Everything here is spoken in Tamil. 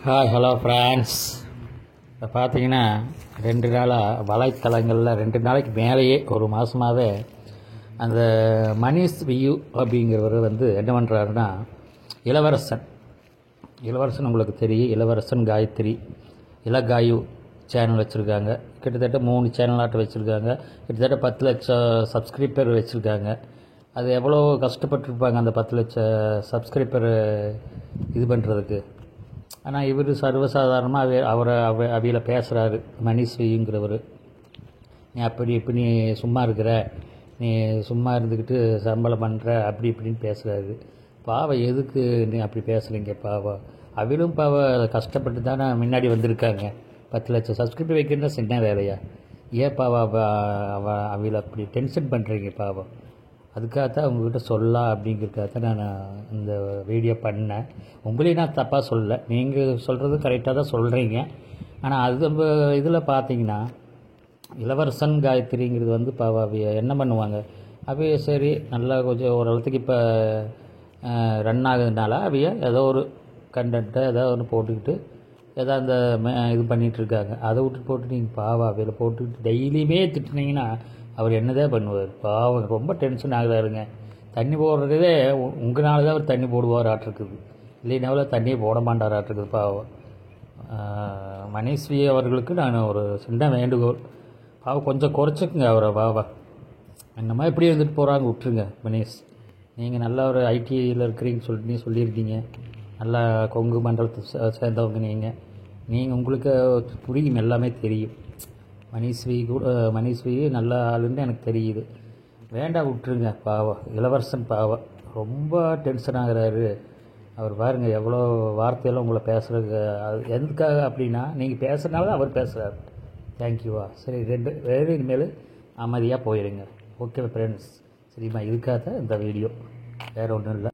Hi hello friends. இப்போ பார்த்தீங்கன்னா 2 நாளாக வலைத்தளங்களில் 2 நாளைக்கு மேலேயே ஒரு மாதமாகவே அந்த மனிஷ் வியூ அப்படிங்கிறவர் என்ன பண்ணுறாருன்னா, இளவரசன் உங்களுக்கு தெரியும். இளவரசன் காயத்ரி இளகாயு சேனல் வச்சுருக்காங்க. கிட்டத்தட்ட 3 சேனலாட்டம் வச்சுருக்காங்க. கிட்டத்தட்ட 10 லட்சம் சப்ஸ்கிரைபர் வச்சுருக்காங்க. அது எவ்வளோ கஷ்டப்பட்டுருப்பாங்க அந்த 10 லட்சம் சப்ஸ்கிரைபர் இது பண்ணுறதுக்கு. ஆனால் இவர் சர்வசாதாரணமாக அவையில் பேசுகிறாரு. மனிஷ் வியூங்கிறவர், நீ அப்படி இப்படி சும்மா இருக்கிற, நீ சும்மா இருந்துக்கிட்டு சம்பளம் பண்ணுற, அப்படி இப்படின்னு பேசுகிறாரு. பாவம், எதுக்கு நீ அப்படி பேசுகிறீங்க? பாவம், அவளும் கஷ்டப்பட்டு தானே முன்னாடி வந்திருக்காங்க. 10 லட்சம் சப்ஸ்கிரைபர் வைக்கிறதா சின்ன வேலையா? ஏன் பாவம் அவளை அப்படி டென்ஷன் பண்ணுறீங்க? பாவம், அதுக்காகத்தான் உங்கள்கிட்ட சொல்லலாம் அப்படிங்கிறதுக்காக நான் இந்த வீடியோ பண்ணேன். உங்களையும் நான் தப்பாக சொல்லலை, நீங்கள் சொல்கிறது கரெக்டாக தான் சொல்கிறீங்க. ஆனால் அது நம்ம இதில் பார்த்தீங்கன்னா, இளவரசன் காயத்ரிங்கிறது அவைய என்ன பண்ணுவாங்க, அவைய சரி நல்லா கொஞ்சம் ஓரளவுக்கு இப்போ ரன் ஆகுதுனால அவைய ஏதோ ஒரு கண்டென்ட்டை ஏதோ ஒன்று போட்டுக்கிட்டு ஏதோ அந்த இது பண்ணிகிட்ருக்காங்க. அதை போட்டு நீங்கள் அவையில் போட்டுக்கிட்டு டெய்லியுமே திட்டினீங்கன்னா அவர் என்னதான் பண்ணுவார்? பாவம், ரொம்ப டென்ஷன் ஆகுதாருங்க. தண்ணி போடுறதே உங்களால் தான் அவர் தண்ணி போடுவார் ஆட்டிருக்குது, இல்லைனாவில் தண்ணியை போட மாட்டார் ஆட்டிருக்குது. பாவம், மனிஷ் வி அவர்களுக்கு நான் ஒரு சின்ன வேண்டுகோள், பாவம் கொஞ்சம் குறைச்சிக்குங்க அவரை. பாவம், என்னமா இப்படி இருந்துட்டு போகிறாங்க, விட்டுருங்க. மனிஷ், நீங்கள் நல்லா ஒரு ஐடியில் இருக்கிறீங்கன்னு சொல்லியிருக்கீங்க. நல்லா கொங்கு மண்டலத்தை சேர்ந்தவங்க நீங்கள் உங்களுக்கு புரியும், எல்லாமே தெரியும். மனிஷ் வி நல்ல ஆளுன்னு எனக்கு தெரியுது. வேண்டாம், விட்டுருங்க. பாவம், இளவரசன் பாவம் ரொம்ப டென்ஷன் ஆகுறாரு. அவர் பாருங்கள் எவ்வளோ வார்த்தையெல்லாம் உங்களை பேசுகிறதுக்கு. அது எதுக்காக அப்படின்னா, நீங்கள் பேசுகிறனால தான் அவர் பேசுகிறார். தேங்க்யூவா? சரி, வேறு இனிமேல் அமைதியாக போயிடுங்க. ஓகே ஃப்ரெண்ட்ஸ், சரிம்மா, இதுக்காக தான் இந்த வீடியோ, வேறு ஒன்றும் இல்லை.